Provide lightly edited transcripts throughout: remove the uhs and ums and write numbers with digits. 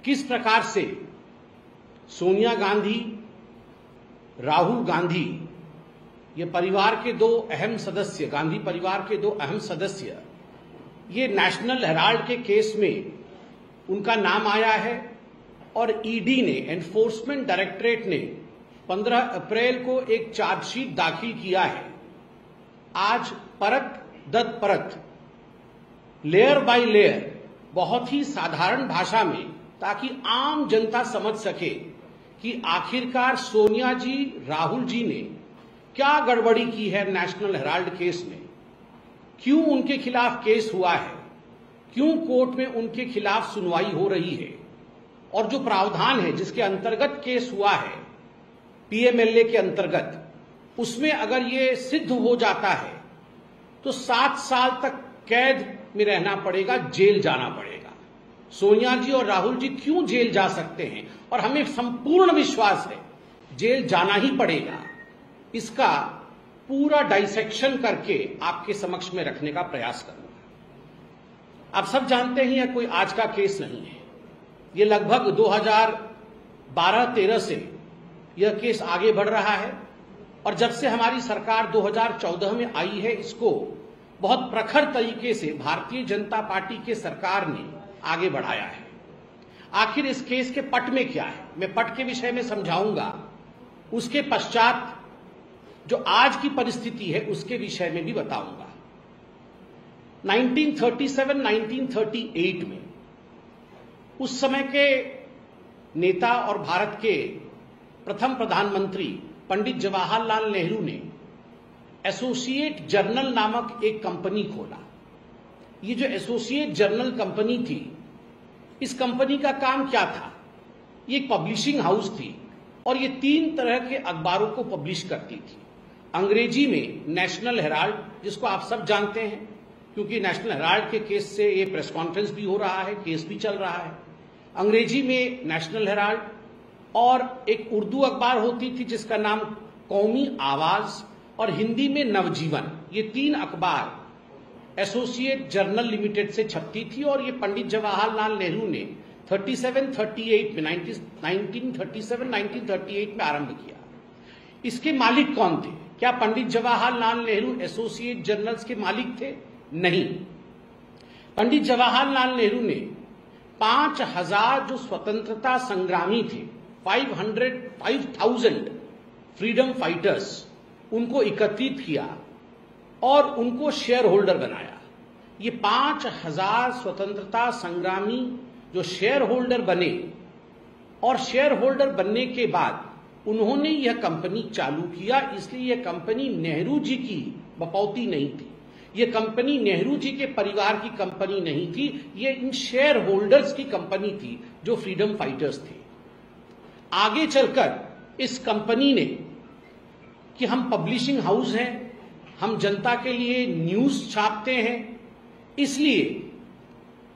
किस प्रकार से सोनिया गांधी, राहुल गांधी, ये परिवार के दो अहम सदस्य, गांधी परिवार के दो अहम सदस्य, ये नेशनल हेराल्ड के केस में उनका नाम आया है और ईडी ने, एनफोर्समेंट डायरेक्टरेट ने 15 अप्रैल को एक चार्जशीट दाखिल किया है। आज परत दर परत, लेयर बाय लेयर, बहुत ही साधारण भाषा में, ताकि आम जनता समझ सके कि आखिरकार सोनिया जी, राहुल जी ने क्या गड़बड़ी की है नेशनल हेराल्ड केस में, क्यों उनके खिलाफ केस हुआ है, क्यों कोर्ट में उनके खिलाफ सुनवाई हो रही है, और जो प्रावधान है जिसके अंतर्गत केस हुआ है पीएमएलए के अंतर्गत, उसमें अगर ये सिद्ध हो जाता है तो 7 साल तक कैद में रहना पड़ेगा, जेल जाना पड़ेगा। सोनिया जी और राहुल जी क्यों जेल जा सकते हैं, और हमें संपूर्ण विश्वास है जेल जाना ही पड़ेगा। इसका पूरा डाइसेक्शन करके आपके समक्ष में रखने का प्रयास करूंगा। आप सब जानते हैं यह कोई आज का केस नहीं है, ये लगभग 2012-13 से यह केस आगे बढ़ रहा है, और जब से हमारी सरकार 2014 में आई है, इसको बहुत प्रखर तरीके से भारतीय जनता पार्टी के सरकार ने आगे बढ़ाया है। आखिर इस केस के पट में क्या है, मैं पट के विषय में समझाऊंगा, उसके पश्चात जो आज की परिस्थिति है उसके विषय में भी बताऊंगा। 1937-1938 में उस समय के नेता और भारत के प्रथम प्रधानमंत्री पंडित जवाहरलाल नेहरू ने एसोसिएट जर्नल नामक एक कंपनी खोला। ये जो एसोसिएट जर्नल कंपनी थी, इस कंपनी का काम क्या था? ये एक पब्लिशिंग हाउस थी और ये 3 तरह के अखबारों को पब्लिश करती थी। अंग्रेजी में नेशनल हेराल्ड, जिसको आप सब जानते हैं क्योंकि नेशनल हेराल्ड के केस से ये प्रेस कॉन्फ्रेंस भी हो रहा है, केस भी चल रहा है। अंग्रेजी में नेशनल हेराल्ड, और एक उर्दू अखबार होती थी जिसका नाम कौमी आवाज, और हिंदी में नवजीवन। ये 3 अखबार एसोसिएट जर्नल लिमिटेड से छपती थी, और ये पंडित जवाहरलाल नेहरू ने 1938 में आरंभ किया। इसके मालिक कौन थे? क्या पंडित जवाहरलाल नेहरू एसोसिएट जर्नल्स के मालिक थे? नहीं। पंडित जवाहरलाल नेहरू ने 5000 जो स्वतंत्रता संग्रामी थे, 5000 फ्रीडम फाइटर्स, उनको एकत्रित किया और उनको शेयर होल्डर बनाया। ये 5000 स्वतंत्रता संग्रामी जो शेयर होल्डर बने, और शेयर होल्डर बनने के बाद उन्होंने यह कंपनी चालू किया। इसलिए यह कंपनी नेहरू जी की बपौती नहीं थी, यह कंपनी नेहरू जी के परिवार की कंपनी नहीं थी, यह इन शेयर होल्डर्स की कंपनी थी जो फ्रीडम फाइटर्स थे। आगे चलकर इस कंपनी ने कि हम पब्लिशिंग हाउस हैं, हम जनता के लिए न्यूज छापते हैं, इसलिए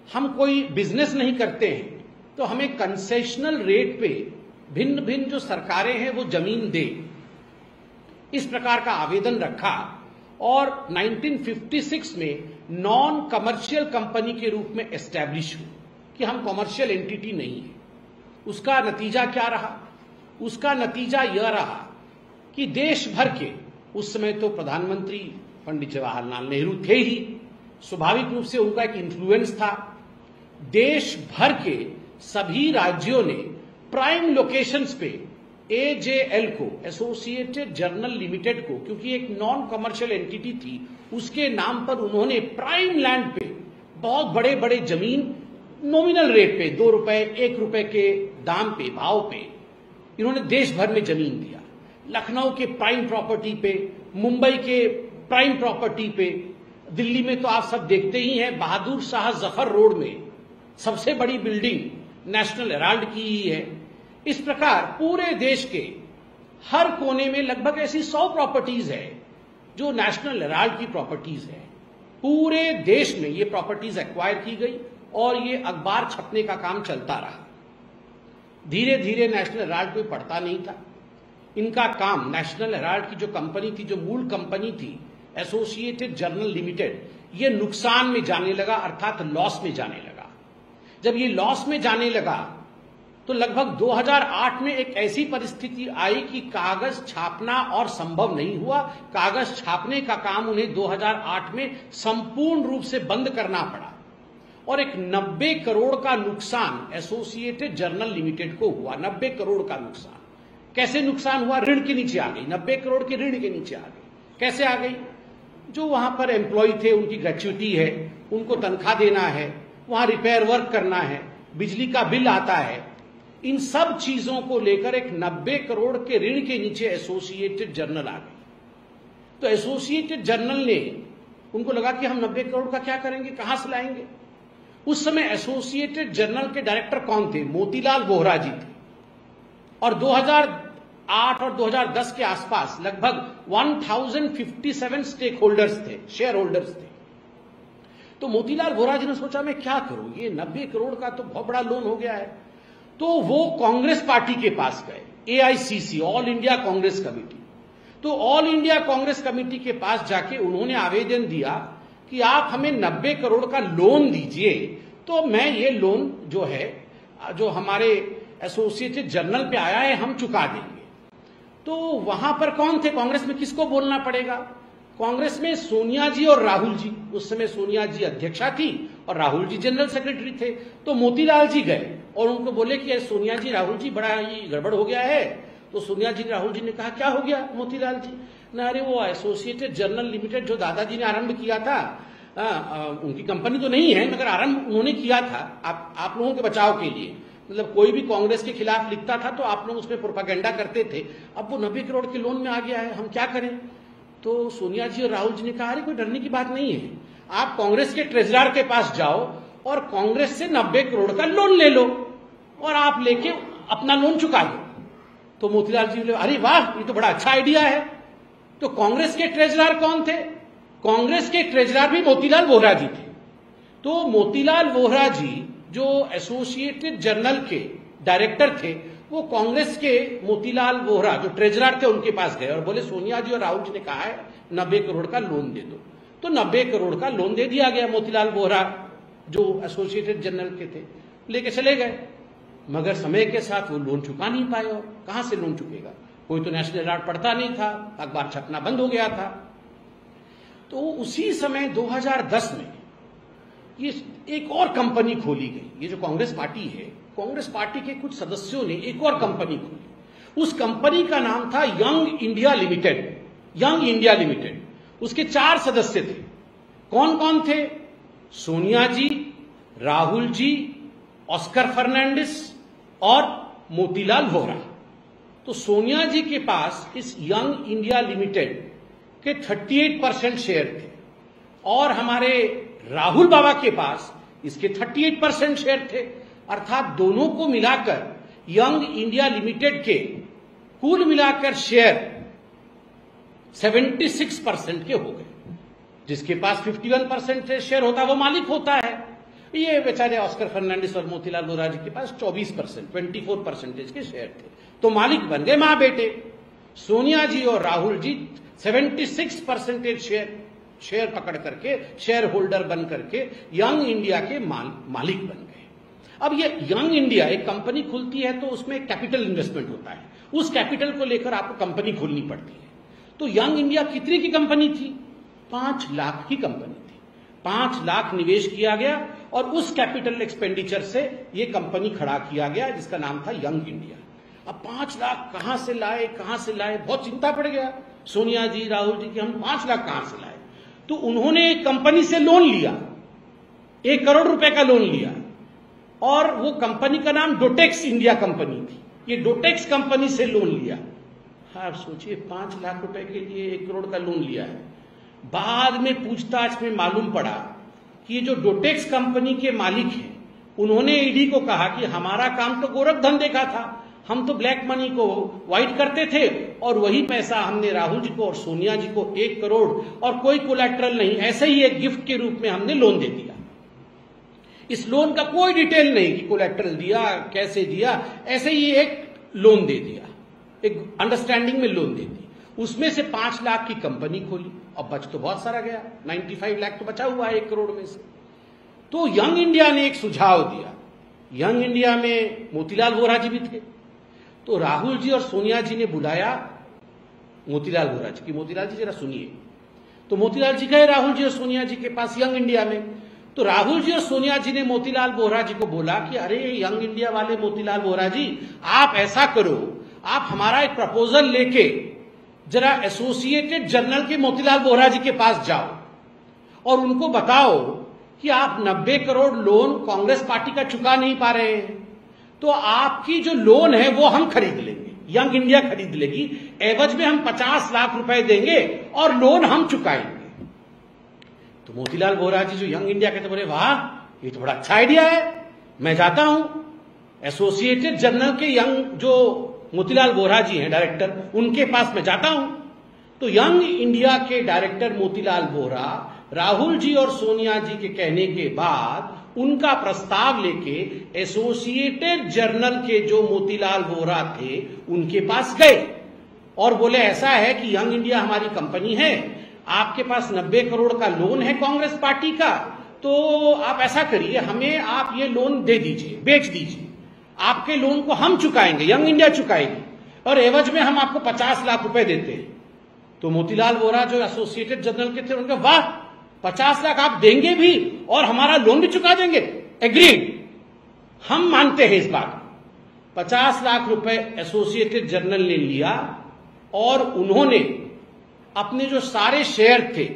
हम कोई बिजनेस नहीं करते हैं, तो हमें कंसेशनल रेट पे भिन्न भिन्न जो सरकारें हैं वो जमीन दे। इस प्रकार का आवेदन रखा और 1956 में नॉन कमर्शियल कंपनी के रूप में एस्टैब्लिश हुई कि हम कमर्शियल एंटिटी नहीं है। उसका नतीजा क्या रहा? उसका नतीजा यह रहा कि देश भर के, उस समय तो प्रधानमंत्री पंडित जवाहरलाल नेहरू थे ही, स्वाभाविक रूप से उनका एक इन्फ्लुएंस था। देश भर के सभी राज्यों ने प्राइम लोकेशंस पे एजेएल को, एसोसिएटेड जर्नल लिमिटेड को, क्योंकि एक नॉन कमर्शियल एंटिटी थी, उसके नाम पर उन्होंने प्राइम लैंड पे बहुत बड़े बड़े जमीन नॉमिनल रेट पे, 2 रुपए 1 रुपए के दाम पे, भाव पे, इन्होंने देश भर में जमीन दिया। लखनऊ के प्राइम प्रॉपर्टी पे, मुंबई के प्राइम प्रॉपर्टी पे, दिल्ली में तो आप सब देखते ही हैं, बहादुर शाह जफर रोड में सबसे बड़ी बिल्डिंग नेशनल हेराल्ड की ही है। इस प्रकार पूरे देश के हर कोने में लगभग ऐसी 100 प्रॉपर्टीज है जो नेशनल हेराल्ड की प्रॉपर्टीज है। पूरे देश में ये प्रॉपर्टीज एक्वायर की गई और ये अखबार छपने का काम चलता रहा। धीरे धीरे नेशनल हेराल्ड कोई पढ़ता नहीं था। इनका काम, नेशनल हेराल्ड की जो कंपनी थी, जो मूल कंपनी थी एसोसिएटेड जर्नल लिमिटेड, ये नुकसान में जाने लगा, अर्थात लॉस में जाने लगा। जब ये लॉस में जाने लगा तो लगभग 2008 में एक ऐसी परिस्थिति आई कि कागज छापना और संभव नहीं हुआ। कागज छापने का काम उन्हें 2008 में संपूर्ण रूप से बंद करना पड़ा और एक 90 करोड़ का नुकसान एसोसिएटेड जर्नल लिमिटेड को हुआ। 90 करोड़ का नुकसान। कैसे नुकसान हुआ? ऋण के नीचे आ गई। 90 करोड़ के ऋण के नीचे आ गई। कैसे आ गई? जो वहां पर एम्प्लॉय थे, उनकी ग्रेच्युटी है, उनको तनख्वाह देना है, वहां रिपेयर वर्क करना है, बिजली का बिल आता है, इन सब चीजों को लेकर एक 90 करोड़ के ऋण के नीचे एसोसिएटेड जर्नल आ गई। तो एसोसिएटेड जर्नल ने, उनको लगा कि हम 90 करोड़ का क्या करेंगे, कहां से लाएंगे। उस समय एसोसिएटेड जर्नल के डायरेक्टर कौन थे? मोतीलाल वोहरा जी थे। और 2008 और 2010 के आसपास लगभग 1057 स्टेक होल्डर्स थे, शेयर होल्डर्स थे। तो मोतीलाल वोहरा जी ने सोचा मैं क्या करूं, ये 90 करोड़ का तो बहुत बड़ा लोन हो गया है। तो वो कांग्रेस पार्टी के पास गए, AICC, all India Congress committee. तो ऑल इंडिया कांग्रेस कमेटी के पास जाके उन्होंने आवेदन दिया कि आप हमें 90 करोड़ का लोन दीजिए, तो मैं ये लोन जो है, जो हमारे एसोसिएटेड जर्नल पे आया है, हम चुका देंगे। तो वहां पर कौन थे? कांग्रेस में किसको बोलना पड़ेगा? कांग्रेस में सोनिया जी और राहुल जी। उस समय सोनिया जी अध्यक्षा थी और राहुल जी जनरल सेक्रेटरी थे। तो मोतीलाल जी गए और उनको बोले कि सोनिया जी, राहुल जी, बड़ा ही गड़बड़ हो गया है। तो सोनिया जी, राहुल जी ने कहा क्या हो गया मोतीलाल जी? ना, अरे वो एसोसिएटेड जर्नल लिमिटेड जो दादाजी ने आरंभ किया था, उनकी कंपनी तो नहीं है, मगर आरंभ उन्होंने किया था आप लोगों के बचाव के लिए। मतलब कोई भी कांग्रेस के खिलाफ लिखता था तो आप लोग उसमें प्रोपागेंडा करते थे। अब वो 90 करोड़ के लोन में आ गया है, हम क्या करें? तो सोनिया जी और राहुल जी ने कहा अरे कोई डरने की बात नहीं है, आप कांग्रेस के ट्रेजरर के पास जाओ और कांग्रेस से 90 करोड़ का लोन ले लो और आप लेके अपना लोन चुका दो। तो मोतीलाल जी बोले अरे वाह, ये तो बड़ा अच्छा आइडिया है। तो कांग्रेस के ट्रेजरर कौन थे? कांग्रेस के ट्रेजरर भी मोतीलाल वोहरा जी थे। तो मोतीलाल वोहरा जी जो एसोसिएटेड जर्नल के डायरेक्टर थे, वो कांग्रेस के मोतीलाल वोहरा जो ट्रेजरर थे उनके पास गए और बोले सोनिया जी और राहुल जी ने कहा है 90 करोड़ का लोन दे दो। तो 90 करोड़ का लोन दे दिया गया। मोतीलाल वोहरा जो एसोसिएटेड जर्नल के थे लेके चले गए, मगर समय के साथ वो लोन चुका नहीं पाए। और कहां से लोन चुकेगा? कोई तो नेशनल हेराल्ड पढ़ता नहीं था, अखबार छपना बंद हो गया था। तो उसी समय 2010 में ये एक और कंपनी खोली गई। ये जो कांग्रेस पार्टी है, कांग्रेस पार्टी के कुछ सदस्यों ने एक और कंपनी खोली। उस कंपनी का नाम था young India limited. Young India limited. उसके 4 सदस्य थे। कौन कौन थे? सोनिया जी, राहुल जी, ऑस्कर फर्नांडिस और मोतीलाल वोहरा। तो सोनिया जी के पास इस यंग इंडिया लिमिटेड के 38% शेयर थे और हमारे राहुल बाबा के पास इसके 38% शेयर थे। अर्थात दोनों को मिलाकर यंग इंडिया लिमिटेड के कुल मिलाकर शेयर 76% के हो गए। जिसके पास 51% शेयर होता है वो मालिक होता है। ये बेचारे ऑस्कर फर्नांडिस और मोतीलाल वोहरा जी के पास 24%, 24% के शेयर थे। तो मालिक बन गए मां बेटे। सोनिया जी और राहुल जी 76% शेयर पकड़ करके, शेयर होल्डर बन करके यंग इंडिया के मालिक बन गए। अब ये यंग इंडिया एक कंपनी खुलती है तो उसमें कैपिटल इन्वेस्टमेंट होता है। उस कैपिटल को लेकर आपको कंपनी खोलनी पड़ती है। तो यंग इंडिया कितने की कंपनी थी? 5 लाख की कंपनी थी। 5 लाख निवेश किया गया और उस कैपिटल एक्सपेंडिचर से यह कंपनी खड़ा किया गया जिसका नाम था यंग इंडिया। अब 5 लाख कहां से लाए, कहां से लाए? बहुत चिंता पड़ गया सोनिया जी, राहुल जी की, हम 5 लाख कहां से लाए? तो उन्होंने एक कंपनी से लोन लिया, 1 करोड़ रुपए का लोन लिया और वो कंपनी का नाम डोटेक्स इंडिया कंपनी थी। ये डोटेक्स कंपनी से लोन लिया। आप सोचिए 5 लाख रुपए के लिए 1 करोड़ का लोन लिया है। बाद में पूछताछ में मालूम पड़ा कि ये जो डोटेक्स कंपनी के मालिक हैं, उन्होंने ईडी को कहा कि हमारा काम तो गोरख धंधे का था, हम तो ब्लैक मनी को व्हाइट करते थे और वही पैसा हमने राहुल जी को और सोनिया जी को 1 करोड़ और कोई कोलैटरल नहीं, ऐसे ही एक गिफ्ट के रूप में हमने लोन दे दिया। इस लोन का कोई डिटेल नहीं कि कोलैटरल दिया, कैसे दिया, ऐसे ही एक लोन दे दिया, एक अंडरस्टैंडिंग में लोन दे दी। उसमें से 5 लाख की कंपनी खोली और बच तो बहुत सारा गया, 95 लाख तो बचा हुआ है 1 करोड़ में से। तो यंग इंडिया ने एक सुझाव दिया। यंग इंडिया में मोतीलाल वोरा जी भी थे। तो राहुल जी और सोनिया जी ने बुलाया मोतीलाल वोरा जी की, मोतीलाल जी जरा सुनिए। तो मोतीलाल जी गए राहुल जी और सोनिया जी के पास यंग इंडिया में। तो राहुल जी और सोनिया जी ने मोतीलाल वोरा जी को बोला कि अरे यंग इंडिया वाले मोतीलाल वोरा जी, आप ऐसा करो, आप हमारा एक प्रपोजल लेके जरा एसोसिएटेड जर्नल के मोतीलाल वोरा जी के पास जाओ और उनको बताओ कि आप 90 करोड़ लोन कांग्रेस पार्टी का चुका नहीं पा रहे हैं, तो आपकी जो लोन है वो हम खरीद लेंगे, यंग इंडिया खरीद लेगी, एवज में हम 50 लाख रुपए देंगे और लोन हम चुकाएंगे। तो मोतीलाल वोरा जी जो यंग इंडिया के थे बोले वाह, ये तो बड़ा अच्छा आइडिया है, मैं जाता हूं एसोसिएटेड जर्नल के यंग जो मोतीलाल वोरा जी हैं डायरेक्टर, उनके पास मैं जाता हूं। तो यंग इंडिया के डायरेक्टर मोतीलाल वोरा राहुल जी और सोनिया जी के कहने के बाद उनका प्रस्ताव लेके एसोसिएटेड जर्नल के जो मोतीलाल वोरा थे उनके पास गए और बोले ऐसा है कि यंग इंडिया हमारी कंपनी है, आपके पास 90 करोड़ का लोन है कांग्रेस पार्टी का, तो आप ऐसा करिए, हमें आप ये लोन दे दीजिए, बेच दीजिए, आपके लोन को हम चुकाएंगे, यंग इंडिया चुकाएगी और एवज में हम आपको 50 लाख रुपए देते हैं। तो मोतीलाल वोरा जो एसोसिएटेड जर्नल के थे उनका वाह, 50 लाख आप देंगे भी और हमारा लोन भी चुका देंगे, एग्रीड, हम मानते हैं इस बात। 50 लाख रुपए एसोसिएटेड जर्नल ने लिया और उन्होंने अपने जो सारे शेयर थे,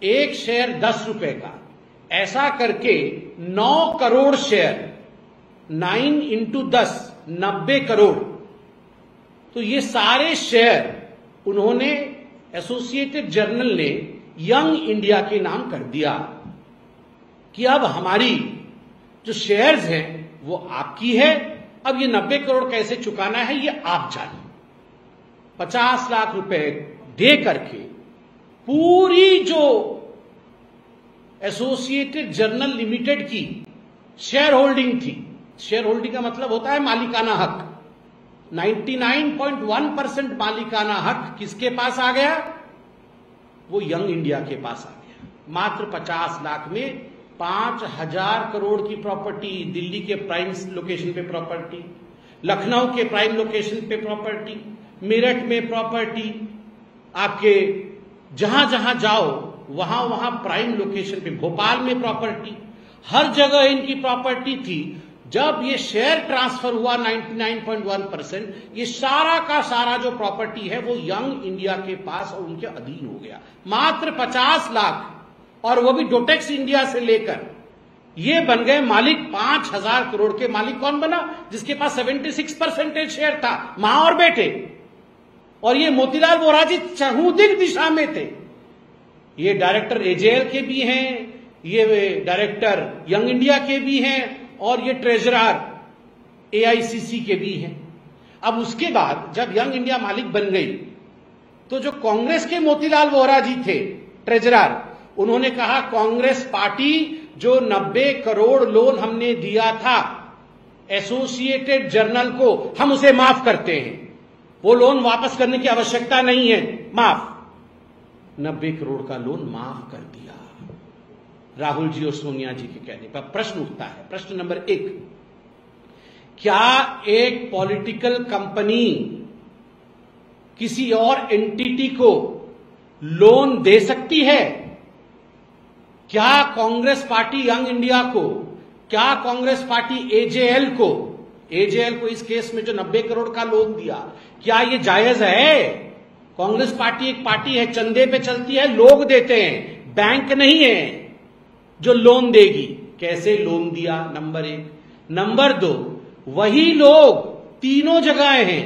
एक शेयर 10 रुपए का, ऐसा करके 9 करोड़ शेयर, 9 इंटू 10, 90 करोड़, तो ये सारे शेयर उन्होंने एसोसिएटेड जर्नल ने यंग इंडिया के नाम कर दिया कि अब हमारी जो शेयर्स हैं वो आपकी है, अब ये 90 करोड़ कैसे चुकाना है ये आप जानिए। 50 लाख रुपए दे करके पूरी जो एसोसिएटेड जर्नल लिमिटेड की शेयर होल्डिंग थी, शेयर होल्डिंग का मतलब होता है मालिकाना हक, 99.1% मालिकाना हक किसके पास आ गया? वो यंग इंडिया के पास आ गया। मात्र 50 लाख में 5000 करोड़ की प्रॉपर्टी, दिल्ली के प्राइम लोकेशन पे प्रॉपर्टी, लखनऊ के प्राइम लोकेशन पे प्रॉपर्टी, मेरठ में प्रॉपर्टी, आपके जहां जहां जाओ वहां वहां प्राइम लोकेशन पे, भोपाल में प्रॉपर्टी, हर जगह इनकी प्रॉपर्टी थी। जब ये शेयर ट्रांसफर हुआ 99.1%, ये सारा का सारा जो प्रॉपर्टी है वो यंग इंडिया के पास और उनके अधीन हो गया। मात्र 50 लाख, और वो भी डोटेक्स इंडिया से लेकर ये बन गए मालिक। 5000 करोड़ के मालिक कौन बना? जिसके पास 76% शेयर था, मां और बेटे। और ये मोतीलाल वोरा जी चहुदिक दिशा में थे। ये डायरेक्टर एजेएल के भी हैं, ये डायरेक्टर यंग इंडिया के भी हैं, और ये ट्रेजरर एआईसीसी के भी हैं। अब उसके बाद जब यंग इंडिया मालिक बन गई तो जो कांग्रेस के मोतीलाल वोरा जी थे ट्रेजरर, उन्होंने कहा कांग्रेस पार्टी जो 90 करोड़ लोन हमने दिया था एसोसिएटेड जर्नल को, हम उसे माफ करते हैं, वो लोन वापस करने की आवश्यकता नहीं है, माफ। 90 करोड़ का लोन माफ कर दिया राहुल जी और सोनिया जी के कहने पर। प्रश्न उठता है, प्रश्न नंबर 1, क्या एक पॉलिटिकल कंपनी किसी और एंटिटी को लोन दे सकती है? क्या कांग्रेस पार्टी यंग इंडिया को, क्या कांग्रेस पार्टी एजेएल को इस केस में जो 90 करोड़ का लोन दिया, क्या ये जायज है? कांग्रेस पार्टी एक पार्टी है, चंदे पे चलती है, लोग देते हैं, बैंक नहीं है जो लोन देगी। कैसे लोन दिया? नंबर 1। नंबर 2, वही लोग तीनों जगह हैं,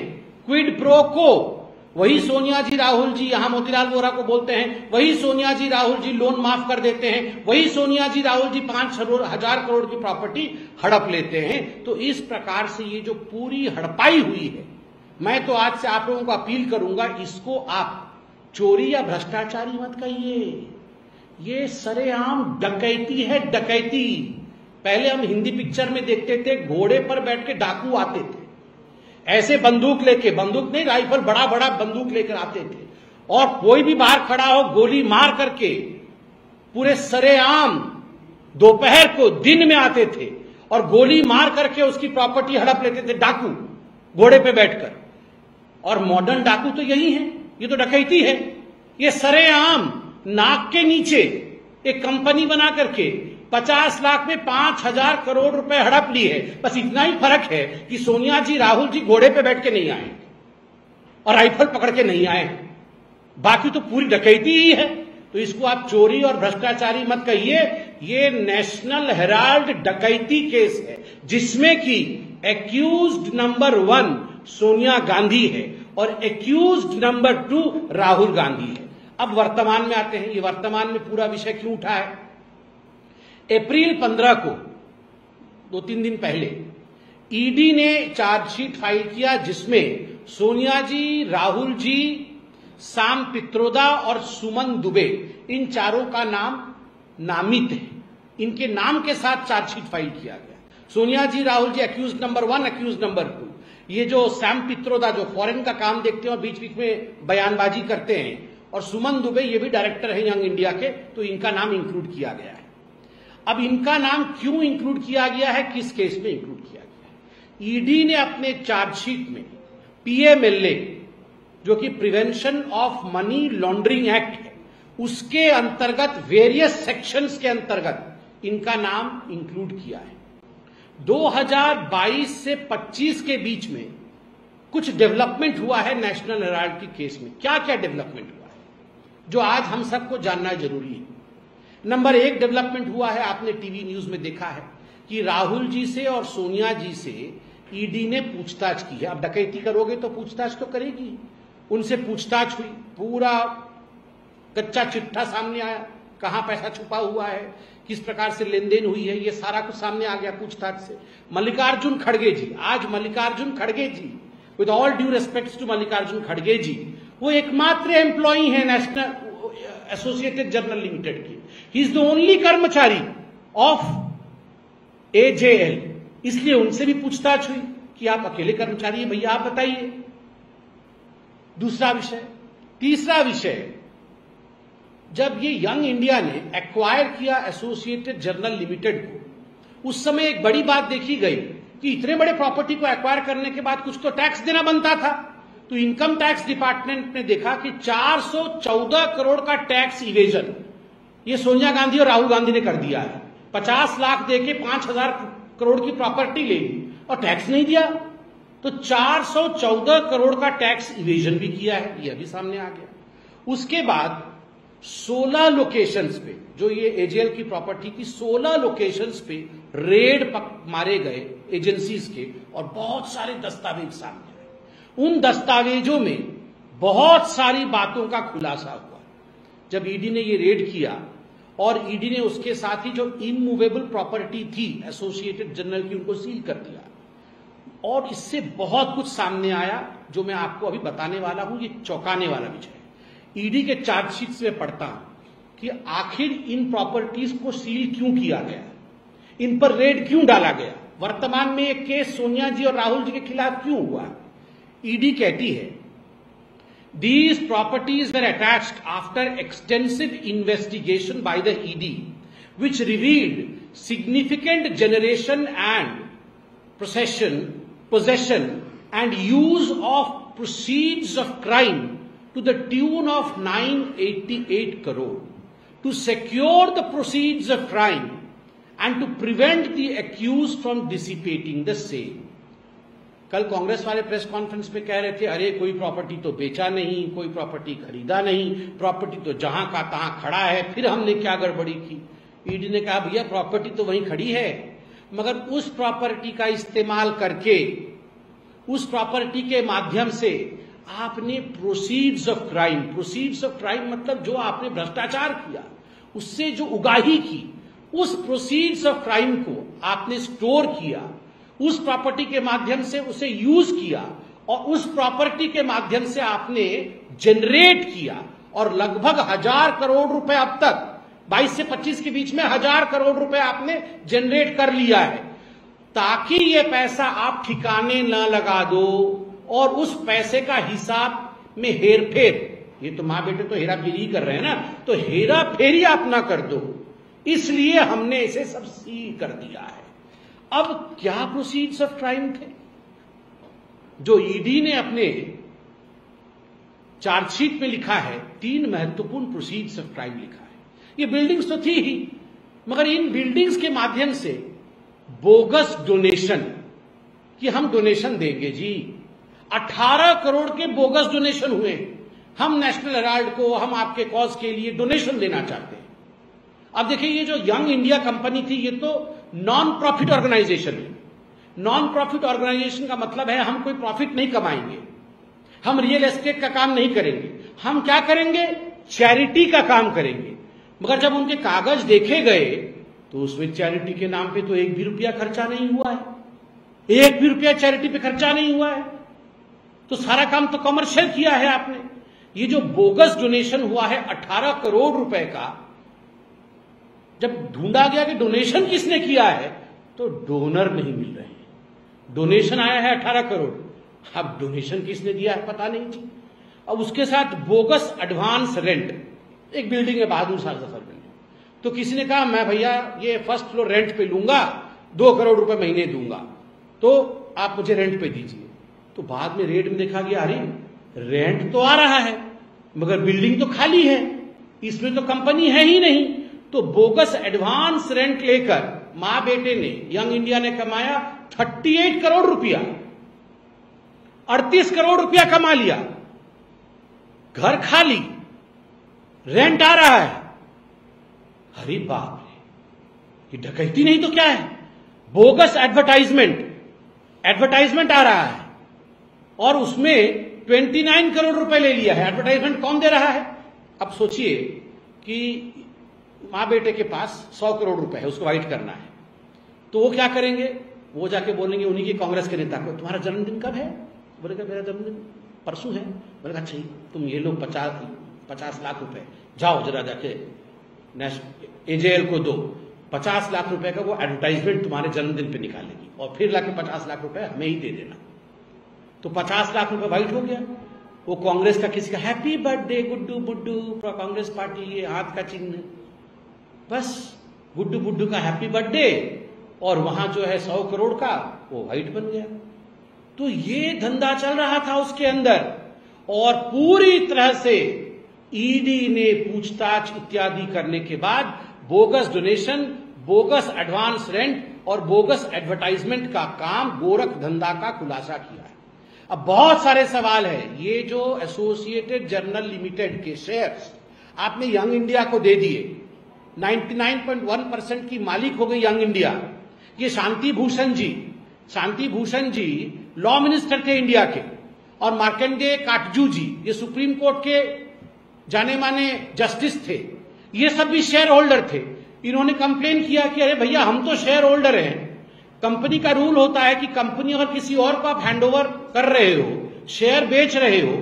क्विड प्रो को, वही सोनिया जी राहुल जी यहां मोतीलाल वोरा को बोलते हैं, वही सोनिया जी राहुल जी लोन माफ कर देते हैं, वही सोनिया जी राहुल जी 5000 करोड़ की प्रॉपर्टी हड़प लेते हैं। तो इस प्रकार से ये जो पूरी हड़पाई हुई है, मैं तो आज से आप लोगों को अपील करूंगा, इसको आप चोरी या भ्रष्टाचारी मत कहिए, ये सरेआम डकैती है, डकैती। पहले हम हिंदी पिक्चर में देखते थे, घोड़े पर बैठ के डाकू आते थे, ऐसे बंदूक लेके, बंदूक नहीं राइफल, बड़ा बड़ा बंदूक लेकर आते थे, और कोई भी बाहर खड़ा हो गोली मार करके पूरे सरेआम दोपहर को दिन में आते थे और गोली मार करके उसकी प्रॉपर्टी हड़प लेते थे डाकू घोड़े पे बैठकर। और मॉडर्न डाकू तो यही है, ये तो डकैती है। ये सरेआम नाक के नीचे एक कंपनी बना करके 50 लाख में 5,000 करोड़ रुपए हड़प ली है। बस इतना ही फर्क है कि सोनिया जी, राहुल जी घोड़े पे बैठ के नहीं आए और राइफल पकड़ के नहीं आए, बाकी तो पूरी डकैती ही है। तो इसको आप चोरी और भ्रष्टाचारी मत कहिए, ये नेशनल हेराल्ड डकैती केस है जिसमें कि एक्यूज्ड नंबर 1 सोनिया गांधी है और एक्यूज्ड नंबर 2 राहुल गांधी है। अब वर्तमान में आते हैं, ये वर्तमान में पूरा विषय क्यों उठा है। अप्रैल 15 को 2-3 दिन पहले ईडी ने चार्जशीट फाइल किया जिसमें सोनिया जी, राहुल जी, साम पित्रोदा और सुमन दुबे, इन चारों का नाम नामित है। इनके नाम के साथ चार्जशीट फाइल किया गया। सोनिया जी, Rahul ji accused number 1, accused number 2। ये जो सैम पित्रोदा जो फॉरेन का काम देखते हैं और बीच बीच में बयानबाजी करते हैं, और सुमन दुबे ये भी डायरेक्टर है यंग इंडिया के, तो इनका नाम इंक्लूड किया गया है। अब इनका नाम क्यों इंक्लूड किया गया है, किस केस में इंक्लूड किया गया है। ईडी ने अपने चार्जशीट में पीएमएलए, जो कि prevention of money laundering act है, उसके अंतर्गत वेरियस सेक्शंस के अंतर्गत इनका नाम इंक्लूड किया है। 2022 से 25 के बीच में कुछ डेवलपमेंट हुआ है नेशनल हेराल्ड की केस में। क्या क्या डेवलपमेंट हुआ है जो आज हम सबको जानना जरूरी है। नंबर 1 डेवलपमेंट हुआ है, आपने टीवी न्यूज में देखा है कि राहुल जी से और सोनिया जी से ईडी ने पूछताछ की है। अब डकैती करोगे तो पूछताछ तो करेगी। उनसे पूछताछ हुई, पूरा कच्चा चिट्ठा सामने आया, कहां पैसा छुपा हुआ है, किस प्रकार से लेन देन हुई है, ये सारा कुछ सामने आ गया पूछताछ से। मल्लिकार्जुन खड़गे जी, आज मल्लिकार्जुन खड़गे जी, with all due respect to Mallikarjun खड़गे जी, वो एकमात्र एम्प्लॉई है नेशनल एसोसिएटेड जर्नल लिमिटेड की। ही इज द ओनली कर्मचारी ऑफ एजेएल, इसलिए उनसे भी पूछताछ हुई कि आप अकेले कर्मचारी हैं भैया, आप बताइए। दूसरा विषय। तीसरा विषय, जब ये यंग इंडिया ने एक्वायर किया एसोसिएटेड जर्नल लिमिटेड को, उस समय एक बड़ी बात देखी गई कि इतने बड़े प्रॉपर्टी को एक्वायर करने के बाद कुछ तो टैक्स देना बनता था। तो इनकम टैक्स डिपार्टमेंट ने देखा कि 414 करोड़ का टैक्स इवेजन ये सोनिया गांधी और राहुल गांधी ने कर दिया है। 50 लाख देके 5,000 करोड़ की प्रॉपर्टी ले ली और टैक्स नहीं दिया, तो 414 करोड़ का टैक्स इवेजन भी किया है, यह भी सामने आ गया। उसके बाद 16 लोकेशंस पे, जो ये एजेएल की प्रॉपर्टी की 16 लोकेशंस पे रेड मारे गए एजेंसीज के, और बहुत सारे दस्तावेज सामने आए। उन दस्तावेजों में बहुत सारी बातों का खुलासा हुआ। जब ईडी ने ये रेड किया और ईडी ने उसके साथ ही जो इमूवेबल प्रॉपर्टी थी एसोसिएटेड जर्नल की, उनको सील कर दिया, और इससे बहुत कुछ सामने आया जो मैं आपको अभी बताने वाला हूं। ये चौंकाने वाला विषय है। ईडी के चार्जशीट से मैं पढ़ता हूं कि आखिर इन प्रॉपर्टीज को सील क्यों किया गया, इन पर रेड क्यों डाला गया, वर्तमान में एक केस सोनिया जी और राहुल जी के खिलाफ क्यों हुआ। ईडी कहती है, these properties were attached after extensive investigation by the ED, which revealed significant generation and possession and use of proceeds of crime to the tune of 988 crore. To secure the proceeds of crime and to prevent the accused from dissipating the same. कल कांग्रेस वाले press conference पे कह रहे थे, अरे कोई property तो बेचा नहीं, कोई प्रॉपर्टी खरीदा नहीं, प्रॉपर्टी तो जहां का तहां खड़ा है, फिर हमने क्या गड़बड़ी की। ईडी ने कहा, भैया प्रॉपर्टी तो वहीं खड़ी है, मगर उस प्रॉपर्टी का इस्तेमाल करके, उस प्रॉपर्टी के माध्यम से आपने प्रोसीड्स ऑफ क्राइम मतलब जो आपने भ्रष्टाचार किया, उससे जो उगाही की, उस प्रोसीड्स ऑफ क्राइम को आपने स्टोर किया, उस प्रॉपर्टी के माध्यम से उसे यूज किया, और उस प्रॉपर्टी के माध्यम से आपने जनरेट किया, और लगभग 1,000 करोड़ रुपए अब तक 22 से 25 के बीच में 1,000 करोड़ रुपए आपने जनरेट कर लिया है, ताकि ये पैसा आप ठिकाने न लगा दो और उस पैसे का हिसाब में हेरफेर, ये तो मां बेटे तो हेरा फेरी कर रहे हैं ना, तो हेरा फेरी आप ना कर दो, इसलिए हमने इसे सब सील कर दिया है। अब क्या प्रोसीड्स ऑफ क्राइम थे जो ईडी ने अपने चार्जशीट में लिखा है? 3 महत्वपूर्ण प्रोसीड्स ऑफ क्राइम लिखा है। ये बिल्डिंग्स तो थी ही, मगर इन बिल्डिंग्स के माध्यम से बोगस डोनेशन, कि हम डोनेशन देंगे जी, 18 करोड़ के बोगस डोनेशन हुए। हम नेशनल हेराल्ड को, हम आपके कॉज के लिए डोनेशन देना चाहते हैं। अब देखिए, ये जो यंग इंडिया कंपनी थी, ये तो नॉन प्रॉफिट ऑर्गेनाइजेशन है। नॉन प्रॉफिट ऑर्गेनाइजेशन का मतलब है हम कोई प्रॉफिट नहीं कमाएंगे, हम रियल एस्टेट का काम नहीं करेंगे, हम क्या करेंगे? चैरिटी का काम करेंगे। मगर जब उनके कागज देखे गए तो उसमें चैरिटी के नाम पे तो 1 भी रुपया खर्चा नहीं हुआ है, 1 भी रुपया चैरिटी पे खर्चा नहीं हुआ है। तो सारा काम तो कमर्शियल किया है आपने। ये जो बोगस डोनेशन हुआ है 18 करोड़ रुपए का, जब ढूंढा गया कि डोनेशन किसने किया है तो डोनर नहीं मिल रहे हैं। डोनेशन आया है 18 करोड़, अब डोनेशन किसने दिया है पता नहीं जी। अब उसके साथ बोगस एडवांस रेंट, एक बिल्डिंग है बहादुर शाह जफर बिल्डिंग, तो किसी ने कहा मैं भैया ये फर्स्ट फ्लोर रेंट पे लूंगा, 2 करोड़ रुपए महीने दूंगा, तो आप मुझे रेंट पे दीजिए। तो बाद में रेट में देखा गया अरे रेंट तो आ रहा है मगर बिल्डिंग तो खाली है, इसमें तो कंपनी है ही नहीं। तो बोगस एडवांस रेंट लेकर मां बेटे ने, यंग इंडिया ने कमाया 38 करोड़ रुपया, 38 करोड़ रुपया कमा लिया। घर खाली, रेंट आ रहा है। अरे बाप रे, ये डकैती नहीं तो क्या है? बोगस एडवर्टाइजमेंट आ रहा है और उसमें 29 करोड़ रुपए ले लिया है। एडवर्टाइजमेंट कौन दे रहा है? अब सोचिए कि मां बेटे के पास 100 करोड़ रुपए है, उसको वाइट करना है, तो वो क्या करेंगे? वो जाके बोलेंगे उन्हीं के कांग्रेस के नेता को, तुम्हारा जन्मदिन कब है? बोलेगा मेरा जन्मदिन परसों है। बोलेगा अच्छा तुम ये लो 50 लाख रुपए, जाओ जरा जाके एजेएल को दो, 50 लाख रुपए का वो एडवर्टाइजमेंट तुम्हारे जन्मदिन पे निकालेगी और फिर लाके 50 लाख रुपए हमें ही दे देना। तो 50 लाख रुपए वाइट हो गया। वो कांग्रेस का किसी का हैप्पी बर्थडे गुड्डू बुड्डू, कांग्रेस पार्टी, ये हाथ का चिन्ह, बस गुड्डू बुड्डू का हैप्पी बर्थडे, और वहां जो है 100 करोड़ का वो वाइट बन गया। तो ये धंधा चल रहा था उसके अंदर, और पूरी तरह से ईडी ने पूछताछ इत्यादि करने के बाद bogus donation, bogus advance rent और बोगस एडवर्टाइजमेंट का काम, गोरख धंधा का खुलासा किया है। अब बहुत सारे सवाल है। ये जो एसोसिएटेड जर्नल लिमिटेड के शेयर्स आपने यंग इंडिया को दे दिए, 99.1% की मालिक हो गई यंग इंडिया। ये शांति भूषण जी लॉ मिनिस्टर थे इंडिया के, और मार्कंडेय काटजू जी ये सुप्रीम कोर्ट के जाने माने जस्टिस थे, ये सब भी शेयर होल्डर थे। इन्होंने कंप्लेन किया कि अरे भैया हम तो शेयर होल्डर हैं, कंपनी का रूल होता है कि कंपनी अगर किसी और को आप हैंडओवर कर रहे हो, शेयर बेच रहे हो,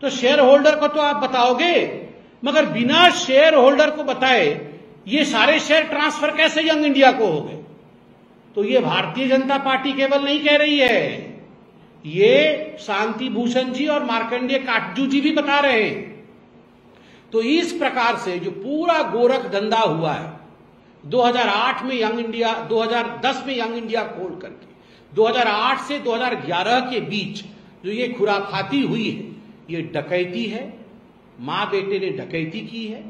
तो शेयर होल्डर को तो आप बताओगे, मगर बिना शेयर होल्डर को बताए ये सारे शेयर ट्रांसफर कैसे यंग इंडिया को हो गए? तो ये भारतीय जनता पार्टी केवल नहीं कह रही है, ये शांति भूषण जी और मार्कंडेय काटजू जी भी बता रहे हैं। तो इस प्रकार से जो पूरा गोरख धंधा हुआ है 2008 में यंग इंडिया, 2010 में यंग इंडिया खोल करके 2008 से 2011 के बीच जो ये खुराफाती हुई है, ये डकैती है। मां बेटे ने डकैती की है।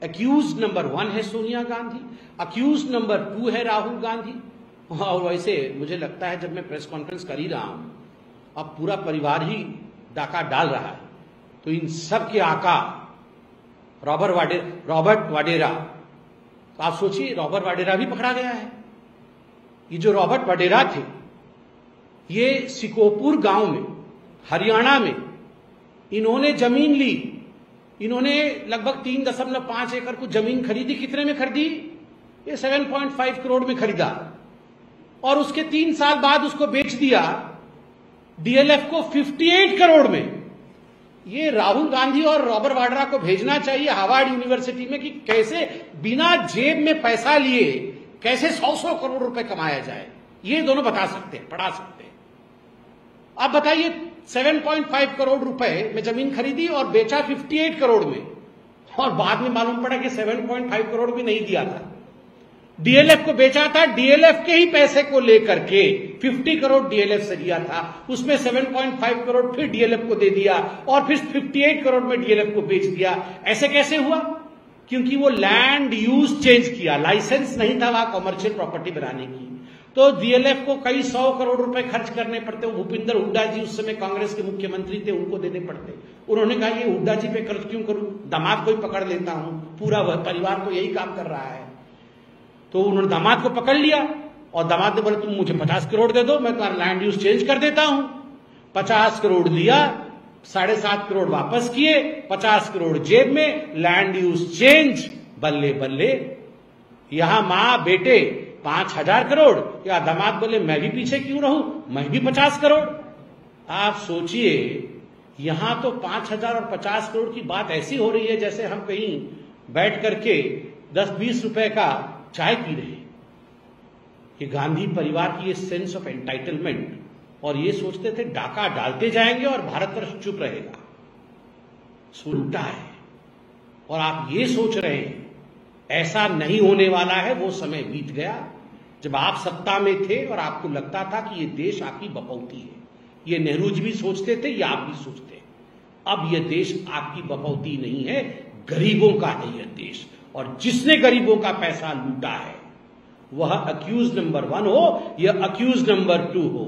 अक्यूज नंबर 1 है सोनिया गांधी, अक्यूज नंबर 2 है राहुल गांधी। और वैसे मुझे लगता है जब मैं प्रेस कॉन्फ्रेंस कर ही रहा हूं, अब पूरा परिवार ही डाका डाल रहा है, तो इन सब के आका रॉबर्ट वाडेरा, तो आप सोचिए रॉबर्ट वाडेरा भी पकड़ा गया है। ये जो रॉबर्ट वाडेरा थे, ये सिकोपुर गांव में हरियाणा में इन्होंने जमीन ली। इन्होंने लगभग 3.5 एकड़ को जमीन खरीदी। कितने में खरीदी? ये 7.5 करोड़ में खरीदा, और उसके 3 साल बाद उसको बेच दिया डीएलएफ को 58 करोड़ में। ये राहुल गांधी और रॉबर्ट वाड्रा को भेजना चाहिए हार्वर्ड यूनिवर्सिटी में कि कैसे बिना जेब में पैसा लिए कैसे 100 करोड़ रुपए कमाया जाए। ये दोनों बता सकते हैं, पढ़ा सकते हैं। आप बताइए 7.5 करोड़ रुपए में जमीन खरीदी और बेचा 58 करोड़ में, और बाद में मालूम पड़ा कि 7.5 करोड़ भी नहीं दिया था। डीएलएफ को बेचा था, डीएलएफ के ही पैसे को लेकर के 50 करोड़ डीएलएफ से लिया था, उसमें 7.5 करोड़ फिर डीएलएफ को दे दिया और फिर 58 करोड़ में डीएलएफ को बेच दिया। ऐसे कैसे हुआ? क्योंकि वो लैंड यूज चेंज किया, लाइसेंस नहीं था वहां कमर्शियल प्रॉपर्टी बनाने की, तो डीएलएफ को कई 100 करोड़ रुपए खर्च करने पड़ते। भूपिंदर हुड्डा जी उस समय कांग्रेस के मुख्यमंत्री थे, उनको देने पड़ते। उन्होंने कहा ये हुड्डा जी पे खर्च क्यों करूं, दामाद को ही पकड़ लेता हूं, पूरा परिवार तो यही काम कर रहा है। तो उन्होंने दामाद को पकड़ लिया और दामाद ने बोला तुम मुझे 50 करोड़ दे दो, मैं तुम्हारा लैंड यूज चेंज कर देता हूं। 50 करोड़ लिया, 7.5 करोड़ वापस किए, 50 करोड़ जेब में, लैंड यूज चेंज, बल्ले बल्ले। यहां मां बेटे 5,000 करोड़, या दामाद बोले मैं भी पीछे क्यों रहूं, मैं भी 50 करोड़। आप सोचिए, यहां तो 5,000 और 50 करोड़ की बात ऐसी हो रही है जैसे हम कहीं बैठ करके 10-20 रुपए का चाय पी रहे हैं। ये गांधी परिवार की ये सेंस ऑफ एंटाइटलमेंट, और ये सोचते थे डाका डालते जाएंगे और भारतवर्ष चुप रहेगा, उल्टा है। और आप ये सोच रहे हैं ऐसा नहीं होने वाला है। वो समय बीत गया जब आप सत्ता में थे और आपको लगता था कि ये देश आपकी बपौती है। ये नेहरू जी भी सोचते थे, ये आप भी सोचते हैं। अब ये देश आपकी बपौती नहीं है, गरीबों का है यह देश, और जिसने गरीबों का पैसा लूटा है वह अक्यूज नंबर 1 हो या अक्यूज नंबर 2 हो,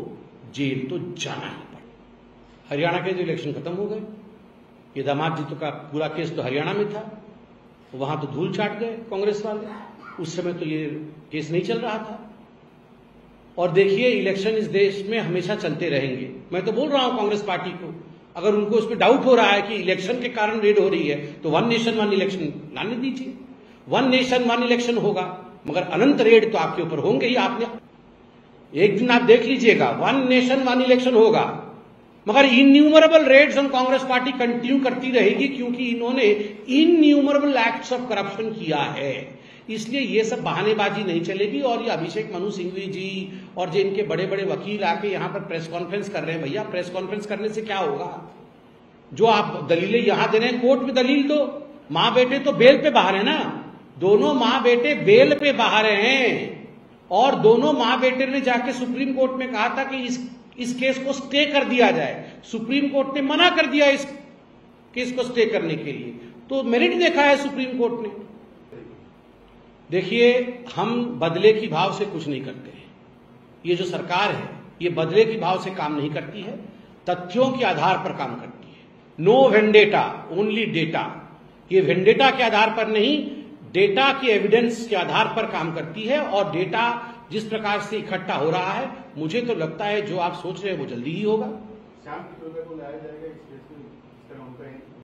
जेल तो जाना ही पड़े। हरियाणा के जो इलेक्शन खत्म हो गए, ये दामाद जी तो का पूरा केस तो हरियाणा में था, वहां तो धूल चाट गए कांग्रेस वाले। उस समय तो ये केस नहीं चल रहा था। और देखिए, इलेक्शन इस देश में हमेशा चलते रहेंगे। मैं तो बोल रहा हूं कांग्रेस पार्टी को, अगर उनको इसमें डाउट हो रहा है कि इलेक्शन के कारण रेड हो रही है, तो 1 नेशन 1 इलेक्शन लाने दीजिए। 1 नेशन 1 इलेक्शन होगा, मगर अनंत रेड तो आपके ऊपर होंगे ही। आपने एक दिन आप देख लीजिएगा, 1 नेशन 1 इलेक्शन होगा, मगर innumerable raids on Congress party continue करती रहेगी, क्योंकि इन्होंने इन्यूमरेबल एक्ट्स ऑफ करप्शन किया है। इसलिए ये सब बहानेबाजी नहीं चलेगी। और ये अभिषेक मनु सिंघवी जी और जो इनके बड़े बड़े वकील आके यहां पर प्रेस कॉन्फ्रेंस कर रहे हैं, भैया प्रेस कॉन्फ्रेंस करने से क्या होगा? जो आप दलीलें यहां दे रहे हैं, कोर्ट में दलील दो। मां बेटे तो बेल पे बाहर है ना, दोनों मां बेटे बेल पे बाहर हैं, और दोनों मां बेटे ने जाके सुप्रीम कोर्ट में कहा था कि इस केस को स्टे कर दिया जाए। सुप्रीम कोर्ट ने मना कर दिया इस केस को स्टे करने के लिए। तो मेरिट देखा है सुप्रीम कोर्ट ने। देखिए, हम बदले की भाव से कुछ नहीं करते हैं। ये जो सरकार है, ये बदले की भाव से काम नहीं करती है, तथ्यों के आधार पर काम करती है। No vendetta, only data. ये वेंडेटा के आधार पर नहीं, डेटा के एविडेंस के आधार पर काम करती है। और डेटा जिस प्रकार से इकट्ठा हो रहा है, मुझे तो लगता है जो आप सोच रहे हैं वो जल्दी ही होगा। शाम की को लाया जाएगा इस केस में।